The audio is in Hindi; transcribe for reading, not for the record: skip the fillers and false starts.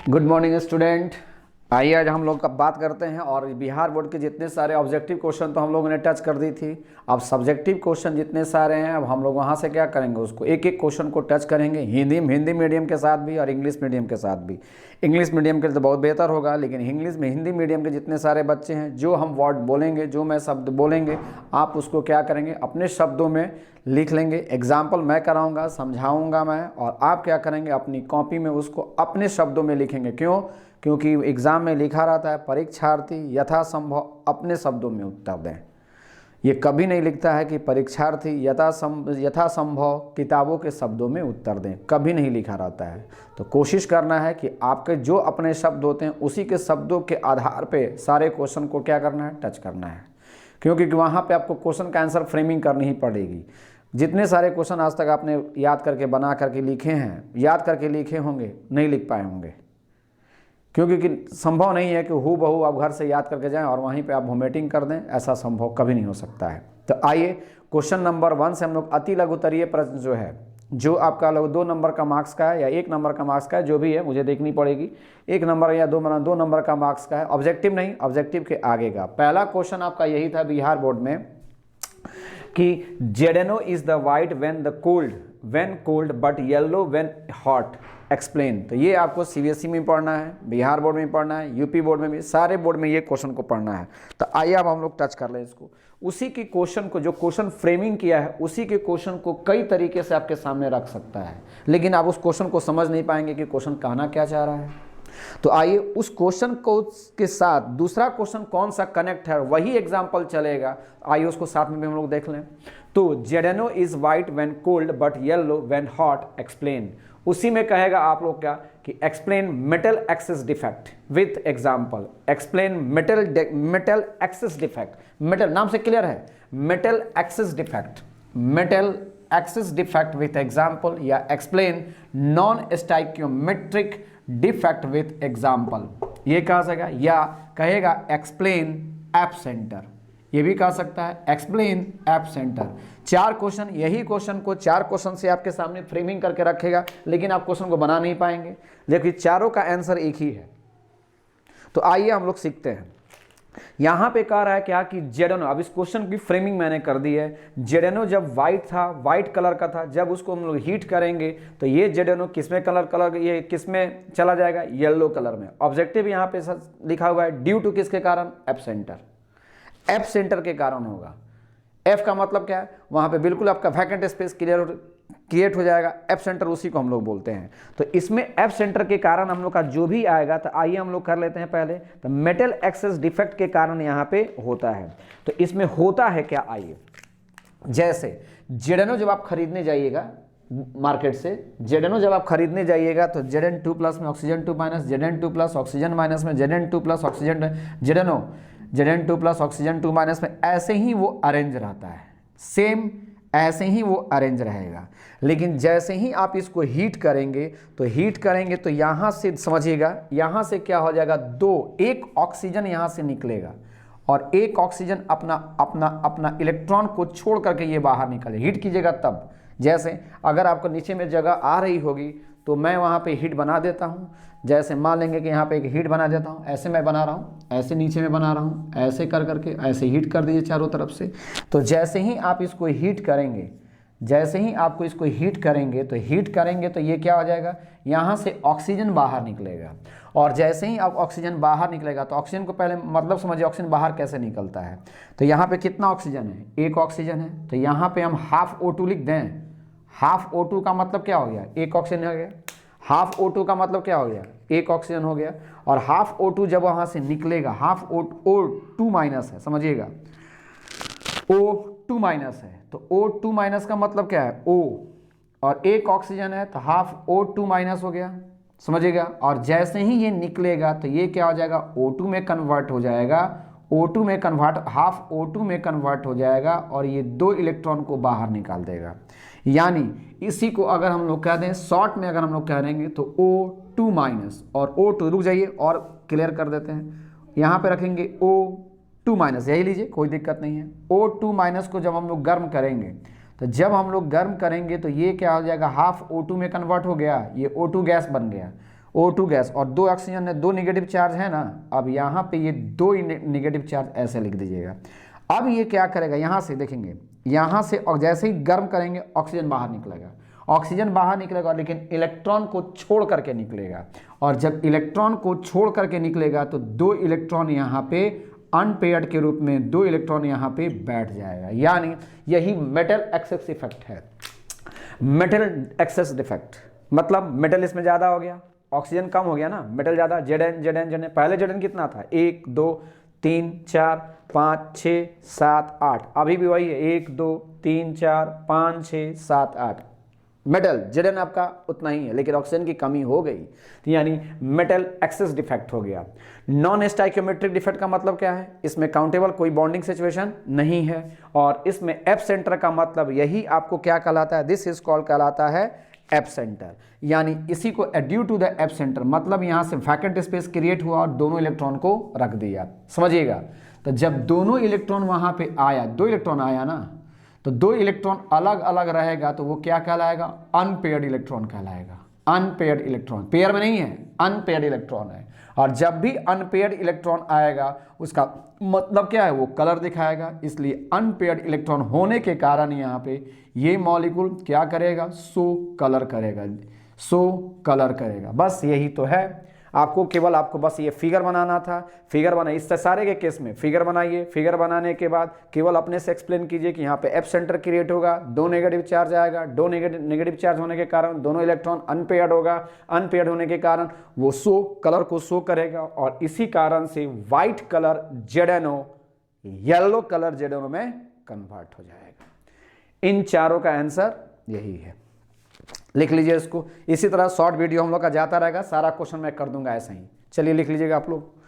Good morning student. आइए आज हम लोग का बात करते हैं। और बिहार बोर्ड के जितने सारे ऑब्जेक्टिव क्वेश्चन तो हम लोगों ने टच कर दी थी। अब सब्जेक्टिव क्वेश्चन जितने सारे हैं अब हम लोग वहाँ से क्या करेंगे, उसको एक एक क्वेश्चन को टच करेंगे। हिंदी मीडियम के साथ भी और इंग्लिश मीडियम के साथ भी। इंग्लिश मीडियम के लिए तो बहुत बेहतर होगा, लेकिन हिंदी मीडियम के जितने सारे बच्चे हैं, जो हम वर्ड बोलेंगे, जो मैं शब्द बोलेंगे, आप उसको क्या करेंगे, अपने शब्दों में लिख लेंगे। एग्जाम्पल मैं कराऊंगा, समझाऊंगा मैं, और आप क्या करेंगे, अपनी कॉपी में उसको अपने शब्दों में लिखेंगे। क्यों? क्योंकि एग्ज़ाम में लिखा रहता है परीक्षार्थी यथासंभव अपने शब्दों में उत्तर दें। ये कभी नहीं लिखता है कि परीक्षार्थी यथासंभव किताबों के शब्दों में उत्तर दें, कभी नहीं लिखा रहता है। तो कोशिश करना है कि आपके जो अपने शब्द होते हैं उसी के शब्दों के आधार पे सारे क्वेश्चन को क्या करना है, टच करना है। क्योंकि वहाँ पे आपको क्वेश्चन का आंसर फ्रेमिंग करनी ही पड़ेगी। जितने सारे क्वेश्चन आज तक आपने याद करके बना करके लिखे हैं, याद करके लिखे होंगे, नहीं लिख पाए होंगे, क्योंकि संभव नहीं है कि हूबहू बहू आप घर से याद करके जाएं और वहीं पे आप वोमिटिंग कर दें। ऐसा संभव कभी नहीं हो सकता है। तो आइए क्वेश्चन नंबर 1 से हम लोग अति लघुत्तरीय प्रश्न जो है, जो आपका 2 नंबर का मार्क्स का है या 1 नंबर का मार्क्स का है, जो भी है मुझे देखनी पड़ेगी, 1 नंबर या 2 नंबर का मार्क्स का है। ऑब्जेक्टिव नहीं, ऑब्जेक्टिव के आगे का पहला क्वेश्चन आपका यही था बिहार बोर्ड में कि ZnO is the white when cold but yellow when hot, explain. तो ये आपको सीबीएसई में पढ़ना है, बिहार बोर्ड में पढ़ना है, यूपी बोर्ड में भी, सारे बोर्ड में ये क्वेश्चन को पढ़ना है। तो आइए अब हम लोग टच कर लें इसको। उसी के क्वेश्चन को, जो क्वेश्चन फ्रेमिंग किया है, उसी के क्वेश्चन को कई तरीके से आपके सामने रख सकता है, लेकिन आप उस क्वेश्चन को समझ नहीं पाएंगे कि क्वेश्चन कहना क्या चाह रहा है। तो आइए उस क्वेश्चन को के साथ दूसरा क्वेश्चन कौन सा कनेक्ट है, वही एग्जाम्पल चलेगा। आइए उसको साथ में भी हम लोग देख लें। तो ZnO is white when cold but yellow when hot, explain. उसी में कहेगा आप लोग क्या कि explain metal excess defect with example. Explain metal excess defect, metal नाम से क्लियर है, metal excess defect with example, या explain non stoichiometric defect with example, ये कह सकेगा। या कहेगा एक्सप्लेन एप सेंटर, ये भी कह सकता है एक्सप्लेन एप सेंटर। 4 क्वेश्चन, यही क्वेश्चन को 4 क्वेश्चन से आपके सामने फ्रेमिंग करके रखेगा, लेकिन आप क्वेश्चन को बना नहीं पाएंगे, लेकिन चारों का आंसर एक ही है। तो आइए हम लोग सीखते हैं। यहां पे कह रहा है क्या कि जेडेनो, अब इस क्वेश्चन की फ्रेमिंग मैंने कर दी है। जेडेनो जब वाइट था, वाइट कलर का था, जब उसको हम लोग हीट करेंगे तो ये जेडेनो किसमें ये किसमें चला जाएगा, येलो कलर में। ऑब्जेक्टिव यहां पे लिखा हुआ है ड्यू टू किसके कारण, एप सेंटर के कारण होगा। एफ का मतलब क्या है, वहां पे बिल्कुल आपका वैकेंट स्पेस क्रिएट हो जाएगा। एप सेंटर उसी को हम लोग बोलते हैं। तो इसमें एप सेंटर के कारण हम लोग का जो भी आएगा, तो आइए हम लोग कर लेते हैं पहले। तो मेटल एक्सेस डिफेक्ट के कारण यहाँ पे होता है। तो इसमें होता है क्या, आइए। जैसे जेडेनो जब आप खरीदने जाइएगा मार्केट से, जेडेनो जब आप खरीदने जाइएगा तो Zn2 प्लस में oxygen 2 minus, Zn2 plus oxygen minus में, Zn2 plus oxygen, Zn2 plus oxygen 2 minus में, ऐसे ही वो अरेंज रहता है, सेम ऐसे ही वो अरेंज रहेगा। लेकिन जैसे ही आप इसको हीट करेंगे तो यहाँ से समझिएगा, यहाँ से क्या हो जाएगा, एक ऑक्सीजन यहाँ से निकलेगा और एक ऑक्सीजन अपना इलेक्ट्रॉन को छोड़ करके ये बाहर निकले। हीट कीजिएगा तब, जैसे अगर आपको नीचे में जगह आ रही होगी तो मैं वहाँ पे हीट बना देता हूँ। जैसे मान लेंगे कि यहाँ पे एक हीट बना देता हूँ, ऐसे मैं बना रहा हूँ, ऐसे नीचे में बना रहा हूँ, ऐसे कर करके ऐसे हीट कर दीजिए चारों तरफ से। तो जैसे ही आप इसको हीट करेंगे, तो हीट करेंगे तो ये क्या हो जाएगा, यहाँ से ऑक्सीजन बाहर निकलेगा। और जैसे ही आप ऑक्सीजन बाहर निकलेगा तो ऑक्सीजन को पहले मतलब समझिए ऑक्सीजन बाहर कैसे निकलता है। तो यहाँ पे कितना ऑक्सीजन है, एक ऑक्सीजन है। तो यहाँ पे हम हाफ O2 लिख दें। हाफ O2 का मतलब क्या हो गया, एक ऑक्सीजन हो गया। हाफ O2 का मतलब क्या हो गया, एक ऑक्सीजन हो गया। और हाफ O2 जब वहाँ से निकलेगा, हाफ O2 माइनस है, समझिएगा O2 माइनस है। तो O2 माइनस का मतलब क्या है, O, और एक ऑक्सीजन है तो हाफ O2 माइनस हो गया, समझिएगा। और जैसे ही ये निकलेगा तो ये क्या हो जाएगा, O2 में कन्वर्ट हो जाएगा, हाफ O2 में कन्वर्ट हो जाएगा और ये 2 इलेक्ट्रॉन को बाहर निकाल देगा। यानी इसी को अगर हम लोग कह दें, शॉर्ट में अगर हम लोग कह देंगे तो O2 माइनस और O2, रुक जाइए और क्लियर कर देते हैं। यहाँ पे रखेंगे O2 माइनस, यही लीजिए, कोई दिक्कत नहीं है। O2 माइनस को जब हम लोग गर्म करेंगे तो जब हम लोग गर्म करेंगे तो ये क्या हो जाएगा, हाफ O2 में कन्वर्ट हो गया, ये O2 गैस बन गया। O2 गैस और 2 ऑक्सीजन है, 2 निगेटिव चार्ज है ना। अब यहाँ पे ये 2 निगेटिव चार्ज ऐसे लिख दीजिएगा। अब ये क्या करेगा, यहाँ से देखेंगे, यहाँ से और जैसे ही गर्म करेंगे ऑक्सीजन बाहर निकलेगा, ऑक्सीजन बाहर निकलेगा लेकिन इलेक्ट्रॉन को छोड़ करके निकलेगा। और जब इलेक्ट्रॉन को छोड़ करके निकलेगा तो 2 इलेक्ट्रॉन यहाँ पे अनपेयर्ड के रूप में 2 इलेक्ट्रॉन यहाँ पे बैठ जाएगा। यानी यही मेटल एक्सेस इफेक्ट है। मेटल एक्सेस डिफेक्ट मतलब मेटल इसमें ज़्यादा हो गया, ऑक्सीजन कम हो गया ना, मेटल ज़्यादा, Zn पहले Zn कितना था, 1 2 3 4 5 6 7 8, अभी भी वही है 1 2 3 4 5 6 7 8। मेटल Zn आपका उतना ही है लेकिन ऑक्सीजन की कमी हो गई, तो यानी मेटल एक्सेस डिफेक्ट हो गया। नॉन स्टाइकियोमेट्रिक डिफेक्ट का मतलब क्या है, इसमें काउंटेबल कोई बॉन्डिंग सिचुएशन नहीं है और इसमें एप सेंटर का मतलब यही आपको क्या कहलाता है, दिस इज कॉल्ड कहलाता है एप सेंटर। यानी इसी को due to the epicentre मतलब यहां से वैकेंट स्पेस क्रिएट हुआ और दोनों इलेक्ट्रॉन को रख दिया। समझिएगा, तो जब दोनों इलेक्ट्रॉन वहां पे आया, 2 इलेक्ट्रॉन आया ना, तो 2 इलेक्ट्रॉन अलग अलग रहेगा तो वो क्या कहलाएगा, अनपेयर्ड इलेक्ट्रॉन कहलाएगा। अनपेयर्ड इलेक्ट्रॉन, पेयर में नहीं है, अनपेयर्ड इलेक्ट्रॉन है। और जब भी अनपेयर्ड इलेक्ट्रॉन आएगा उसका मतलब क्या है, वो कलर दिखाएगा। इसलिए अनपेयर्ड इलेक्ट्रॉन होने के कारण यहाँ पे ये मॉलिक्यूल क्या करेगा, शो कलर करेगा, शो कलर करेगा। बस यही तो है, आपको केवल आपको बस ये फिगर बनाना था। फिगर बनाइए, इस सारे के केस में फिगर बनाइए। फिगर बनाने के बाद केवल अपने से एक्सप्लेन कीजिए कि यहाँ पे एप सेंटर क्रिएट होगा, 2 नेगेटिव चार्ज आएगा, 2 नेगेटिव चार्ज होने के कारण दोनों इलेक्ट्रॉन अनपेयर्ड होगा, अनपेयर्ड होने के कारण वो शो कलर को शो करेगा और इसी कारण से white colour ZnO yellow colour ZnO में कन्वर्ट हो जाएगा। इन चारों का आंसर यही है, लिख लीजिए इसको। इसी तरह शॉर्ट वीडियो हम लोग का जाता रहेगा, सारा क्वेश्चन मैं कर दूंगा ऐसा ही। चलिए लिख लीजिएगा आप लोग।